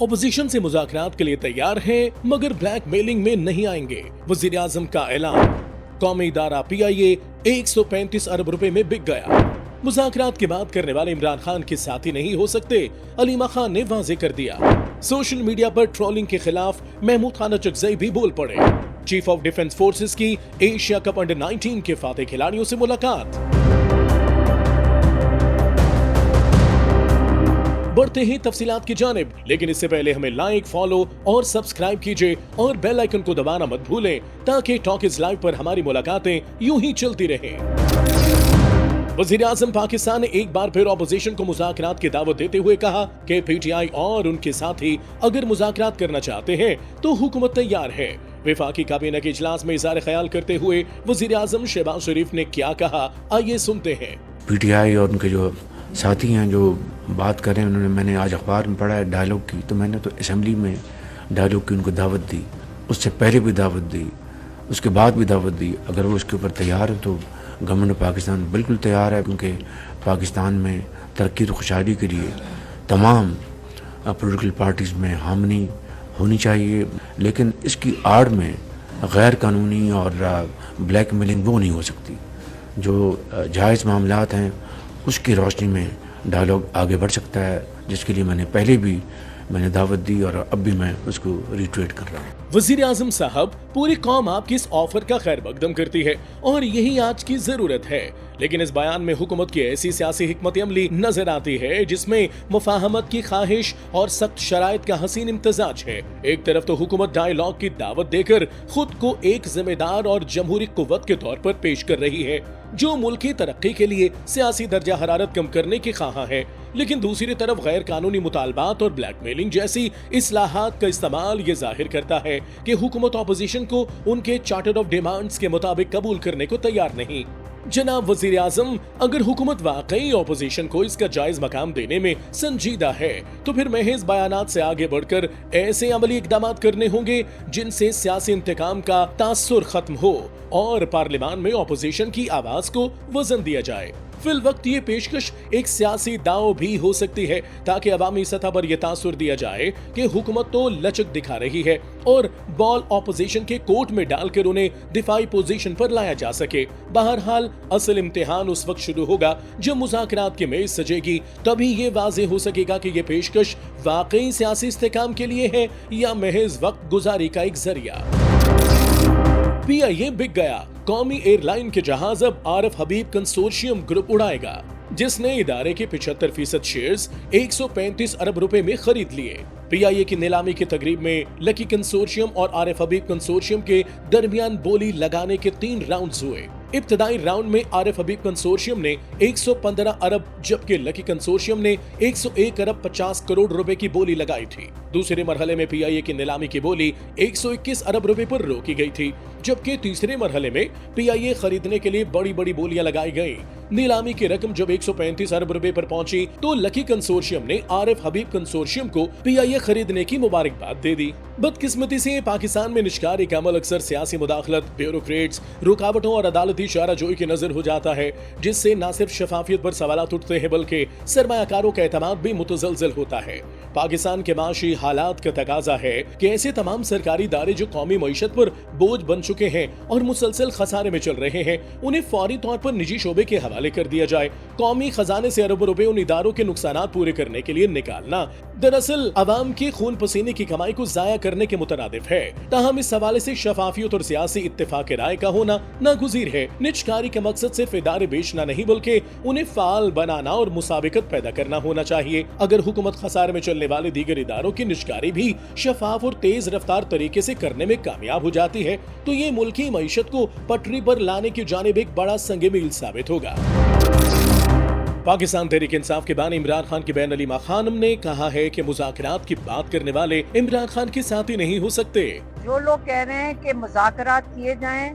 Opposition से मुज़ाकरात के लिए तैयार हैं, मगर ब्लैक मेलिंग में नहीं आएंगे। वज़ीर आज़म का ऐलान। कौमी इदारा PIA 135 अरब रुपए में बिक गया। मुज़ाकरात की बात करने वाले इमरान खान के साथी नहीं हो सकते, अलीमा खान ने वाज़ेह कर दिया। सोशल मीडिया पर ट्रोलिंग के खिलाफ महमूद खान अचकज़ई भी बोल पड़े। चीफ ऑफ डिफेंस फोर्सेस की एशिया कप अंडर 19 के फातेह खिलाड़ियों से मुलाकात। बढ़ते हैं तफसीलात की जानिब, लेकिन इससे पहले हमें लाइक, फॉलो और सब्सक्राइब कीजिए और बेल आइकन को दबाना मत भूलें, ताकि टॉक इज लाइव पर हमारी मुलाकातें यूं ही चलती रहें। वज़ीर आज़म पाकिस्तान ने एक बार फिर अपोजिशन को मुज़ाकरात की दावत देते हुए कहा कि PTI और उनके साथी अगर मुज़ाकरात करना चाहते हैं तो हुकूमत तैयार है। वफाकी काबीना के इजलास में इज़हार ख्याल करते हुए वज़ीर आज़म शहबाज शरीफ ने क्या कहा, आइए सुनते हैं। PTI और उनके जो साथी हैं जो बात कर रहे हैं, मैंने आज अखबार में पढ़ा है डायलॉग की, तो मैंने तो असेंबली में डायलॉग की उनको दावत दी, उससे पहले भी दावत दी, उसके बाद भी दावत दी। अगर वो उसके ऊपर तैयार है तो गवर्नमेंट पाकिस्तान बिल्कुल तैयार है, क्योंकि पाकिस्तान में तरक्की और खुशहाली के लिए तमाम पॉलिटिकल पार्टीज़ में हामनी होनी चाहिए, लेकिन इसकी आड़ में गैर कानूनी और ब्लैक मेलिंग वो नहीं हो सकती। जो जायज़ मामलात हैं उसकी रोशनी में डायलॉग आगे बढ़ सकता है, जिसके लिए मैंने पहले भी दावत दी और अब भी मैं उसको रिट्वीट कर रहा हूँ। वज़ीर आज़म साहब, पूरी कौम आपकी इस ऑफर का खैर मकदम करती है और यही आज की जरूरत है, लेकिन इस बयान में हुकूमत की ऐसी सियासी हिकमत अमली नजर आती है जिसमें मुफाहमत की ख्वाहिश और सख्त शराइत का हसीन इम्तजाज है। एक तरफ तो हुकूमत डायलॉग की दावत देकर खुद को एक जिम्मेदार और जमहूरी कुव्वत के तौर पर पेश कर रही है जो मुल्क की तरक्की के लिए सियासी दर्जा हरारत कम करने की ख्वाह है, लेकिन दूसरी तरफ गैर कानूनी मुतालबात और ब्लैकमेलिंग जैसी इस्लाहात का इस्तेमाल ये जाहिर करता है कि हुकूमत अपोजिशन को उनके चार्टर ऑफ डिमांड्स के मुताबिक कबूल करने को तैयार नहीं। जनाब वज़ीर आज़म, अगर हुकूमत वाकई अपोजिशन को इसका जायज मकाम देने में संजीदा है तो फिर महज बयानात से आगे बढ़कर ऐसे अमली इकदाम करने होंगे जिनसे सियासी इंतकाम का तासुर खत्म हो और पार्लियामान में अपोजिशन की आवाज को वजन दिया जाए। फिल वक्त ये पेशकश एक सियासी दाव भी हो सकती है ताकि अवामी सतह पर यह तासुर दिया जाए कि हुकूमत तो लचक दिखा रही है और बॉल अपोजिशन के कोर्ट में डालकर उन्हें दिफाई पोजीशन पर लाया जा सके। बहरहाल असल इम्तिहान उस वक्त शुरू होगा जब मुज़ाकरात की मेज सजेगी, तभी ये वाज़ेह हो सकेगा कि ये पेशकश वाकई सियासी इस्तेकाम के लिए है या महज वक्त गुजारी का एक जरिया। PIA बिक गया। कौमी एयरलाइन के जहाज अब आरफ हबीब कंसोर्शियम ग्रुप उड़ाएगा, जिसने इदारे के 75% शेयर्स 135 अरब रुपए में खरीद लिए। PIA की नीलामी की तकरीब में लकी कंसोर्शियम और आरफ हबीब कंसोर्शियम के दरमियान बोली लगाने के 3 राउंड्स हुए। इब्तदाई राउंड में आरफ हबीब कंसोर्शियम ने 115 अरब जबकि लकी कंसोर्शियम ने 101 अरब 50 करोड़ रुपए की बोली लगाई थी। दूसरे मरहले में PIA की नीलामी की बोली 121 अरब रुपए पर रोकी गई थी, जबकि तीसरे मरहले में PIA खरीदने के लिए बड़ी बड़ी बोलियां लगाई गई। नीलामी की रकम जब 135 अरब रुपए पर पहुंची तो लकी कंसोर्शियम ने आरफ हबीब कंसोर्शियम को PIA खरीदने की मुबारकबाद दे दी। बदकिस्मती से पाकिस्तान में निष्कारी का अमल अक्सर सियासी मुदाखलत, ब्यूरोक्रेट्स, रुकावटों और अदालती चाराजोई की नजर हो जाता है, जिससे न सिर्फ शफाफियत पर सवालात उठते हैं बल्कि सरमायाकारों का एतमाद भी मुतजलजल होता है। पाकिस्तान के माशी हालात का तकाजा है कि ऐसे तमाम सरकारी इदारे जो कौमी मईशत पर बोझ बन चुके हैं और मुसलसल खसारे में चल रहे हैं, उन्हें फौरी तौर पर निजी शोबे के हवाले कर दिया जाए। कौमी खजाने से अरबों रुपए उन इदारों के नुकसानात पूरे करने के लिए निकालना दरअसल अवाम के खून पसीने की कमाई को जाया करने के मुतरादिफ है। ताहम इस हवाले से शफाफियत और सियासी इत्तेफाक राय का होना नागुज़ीर है। निजकारी का मकसद सिर्फ इदारे बेचना नहीं बल्कि उन्हें फाल बनाना और मुसाबिकत पैदा करना होना चाहिए। अगर हुकूमत खसारे में चलने वाले दीगर इदारों की निजकारी भी शफाफ और तेज रफ्तार तरीके से करने में कामयाब हो जाती है तो ये मुल्की मईशत को पटरी पर लाने की जानिब एक बड़ा संग मील साबित होगा। पाकिस्तान तहरीक इंसाफ के बानी इमरान खान की बहन अलीमा खानम ने कहा है कि मुज़ाकरात की बात करने वाले इमरान खान के साथी नहीं हो सकते। जो लोग कह रहे हैं कि मुज़ाकरात किए जाएं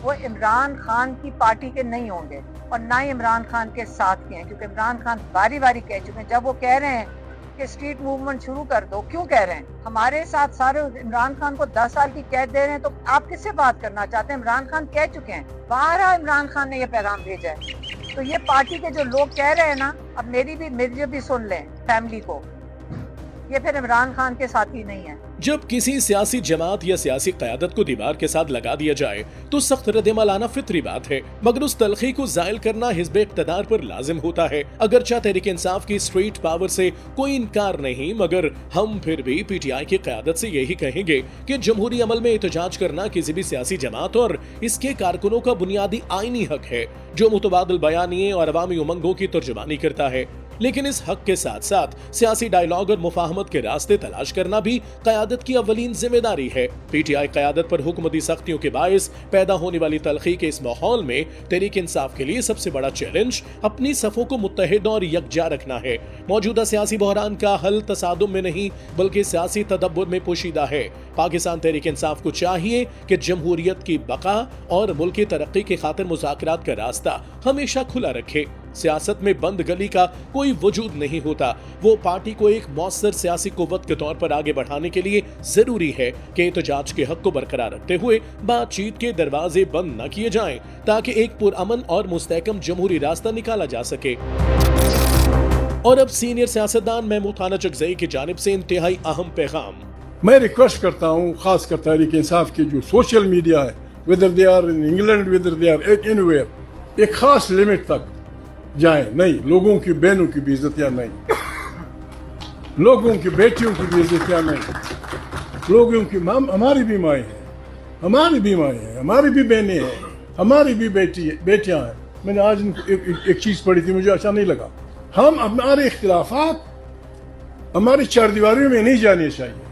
वो इमरान खान की पार्टी के नहीं होंगे और ना ही इमरान खान के साथ के हैं, क्योंकि इमरान खान बारी बारी कह चुके हैं। जब वो कह रहे हैं कि स्ट्रीट मूवमेंट शुरू कर दो, क्यों कह रहे हैं? हमारे साथ सारे इमरान खान को 10 साल की कैद दे रहे हैं, तो आप किससे बात करना चाहते हैं? इमरान खान कह चुके हैं, 12 इमरान खान ने ये पैगाम भेजा है। तो ये पार्टी के जो लोग कह रहे हैं ना, अब मेरी भी सुन लें फैमिली को یہ پھر عمران خان کے ساتھی نہیں ہیں. جب کسی سیاسی جماعت یا سیاسی قیادت کو دیوار کے ساتھ لگا دیا جائے تو سخت رد عمل آنا فطری بات ہے، مگر اس تلخی کو زائل کرنا حزب اقتدار پر لازم ہوتا ہے. اگرچہ تحریک انصاف کی اسٹریٹ پاور سے کوئی انکار نہیں، مگر ہم پھر بھی پی ٹی آئی کی قیادت سے یہی کہیں گے کہ جمہوری عمل میں احتجاج کرنا کسی بھی سیاسی جماعت اور اس کے کارکنوں کا بنیادی آئینی حق ہے جو متبادل بیانیے اور عوامی امنگوں کی ترجمانی کرتا ہے. لیکن اس حق کے ساتھ ساتھ سیاسی ڈائیلاگ اور مفاہمت کے راستے تلاش کرنا بھی قیادت کی اولین ذمہ داری ہے. پی ٹی آئی قیادت پر حکومتی سختیوں کے باعث پیدا ہونے والی تلخی کے اس ماحول میں تحریک انصاف کے لیے سب سے بڑا چیلنج اپنی صفوں کو متحد اور یکجا رکھنا ہے. موجودہ سیاسی بحران کا حل تصادم میں نہیں بلکہ سیاسی تدبر میں پوشیدہ ہے. پاکستان تحریک انصاف کو چاہیے کہ جمہوریت کی بقا اور ملک کی ترقی کی خاطر مذاکرات کا راستہ ہمیشہ کھلا رکھے. سیاست میں بند گلی کا کوئی وجود نہیں ہوتا. وہ پارٹی کو ایک مؤثر سیاسی قوت کے طور پر آگے بڑھانے کے لیے ضروری ہے کہ احتجاج کے حق کو برقرار رکھتے ہوئے بات چیت کے دروازے بند نہ کیے جائیں تاکہ ایک پرامن اور مستحکم جمہوری راستہ نکالا جا سکے. اور اب سینئر سیاستدان محمود خان اچکزئی کی جانب سے انتہائی اہم پیغام. میں ریکویسٹ کرتا ہوں خاص کر تحریک انصاف کی جو سوشل میڈیا ہے، whether they are in England, whether they are anywhere، ایک خاص لمٹ تک جائیں. نہیں، لوگوں کی بہنوں کی بھی عزتیاں نہیں، لوگوں کی بیٹیوں کی بھی عزتیاں نہیں، لوگوں کی ہماری بھی مائیں ہیں، ہماری بھی مائیں ہیں، ہماری بھی بہنیں ہیں، ہماری بھی بیٹیاں ہیں. میں نے آج ایک چیز پڑھی تھی، مجھے اچھا نہیں لگا. ہم ہمارے اختلافات ہماری چار دیواریوں میں نہیں جانے چاہیے.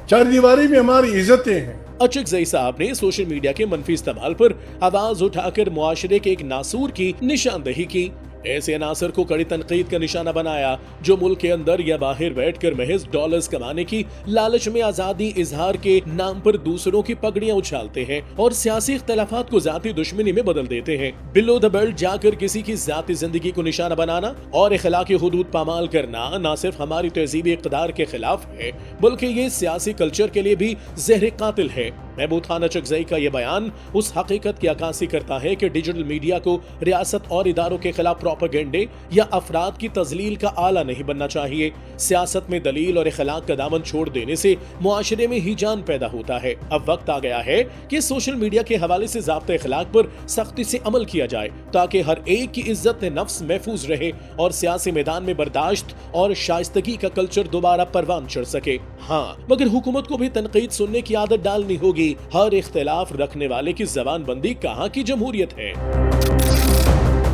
چار دیواری میں ہماری عزتیں ہیں. اچکزئی صاحب نے سوشل میڈیا کے منفی استعمال پر آواز اٹھا کر معاشرے کے ایک ناسور کی نشاندہی کی. ایسے عناصر کو کڑی تنقید کا نشانہ بنایا جو ملک کے اندر یا باہر بیٹھ کر محض ڈالرز کمانے کی لالچ میں آزادی اظہار کے نام پر دوسروں کی پگڑیاں اچھالتے ہیں اور سیاسی اختلافات کو ذاتی دشمنی میں بدل دیتے ہیں. بلو دا بیلٹ جا کر کسی کی ذاتی زندگی کو نشانہ بنانا اور اخلاقی حدود پامال کرنا نہ صرف ہماری تہذیبی اقتدار کے خلاف ہے بلکہ یہ سیاسی کلچر کے لیے بھی زہر قاتل ہے. محمود خان اچکزئی کا یہ بیان اس حقیقت کی عکاسی کرتا ہے کہ ڈیجیٹل میڈیا کو ریاست اور اداروں کے خلاف پروپیگنڈے یا افراد کی تضلیل کا آلہ نہیں بننا چاہیے. سیاست میں دلیل اور اخلاق کا دامن چھوڑ دینے سے معاشرے میں ہیجان پیدا ہوتا ہے. اب وقت آ گیا ہے کہ سوشل میڈیا کے حوالے سے ضابطۂ اخلاق پر سختی سے عمل کیا جائے تاکہ ہر ایک کی عزت نفس محفوظ رہے اور سیاسی میدان میں برداشت اور شائستگی کا کلچر دوبارہ پروان چڑھ سکے. ہاں، مگر حکومت کو بھی تنقید سننے کی عادت ڈالنی ہوگی. ہر اختلاف رکھنے والے کی زبان بندی کہاں کی جمہوریت ہے.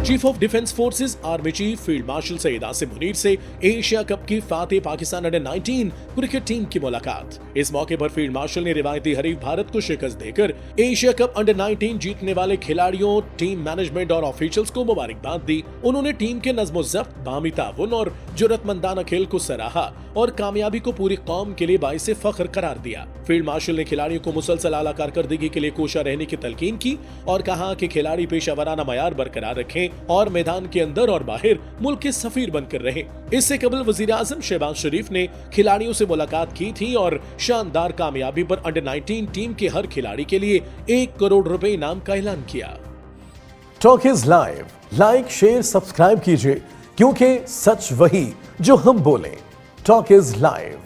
Chief of defence forces army chief field marshal Syed Asim Munir سے ایشیا کپ کی فاتح پاکستان انڈر-19 کرکٹ ٹیم کی ملاقات. اس موقع پر فیلڈ مارشل نے روایتی حریف بھارت کو شکست دے کر ایشیا کپ انڈر-19 جیتنے والے کھلاڑیوں، ٹیم مینجمنٹ اور آفیشلز کو مبارکباد دی. انہوں نے ٹیم کے نظم و ضبط، باہمی تعاون اور جرأت مندانہ کھیل کو سراہا اور کامیابی کو پوری قوم کے لیے باعث فخر قرار دیا. فیلڈ مارشل نے کھلاڑیوں کو مسلسل اعلیٰ کارکردگی کے لیے کوشاں رہنے کی تلقین کی اور کہا کہ کھلاڑی پیشہ ورانہ معیار برقرار رکھیں اور میدان کے اندر اور باہر ملک کے سفیر بن کر رہے. اس سے قبل وزیر اعظم شہباز شریف نے کھلاڑیوں سے ملاقات کی تھی اور شاندار کامیابی پر انڈر-19 ٹیم کے ہر کھلاڑی کے لیے 1 کروڑ روپے انعام کا اعلان کیا. Talk is live, like, share, subscribe کیجیے کیونکہ سچ وہی جو ہم بولیں. Talk is live.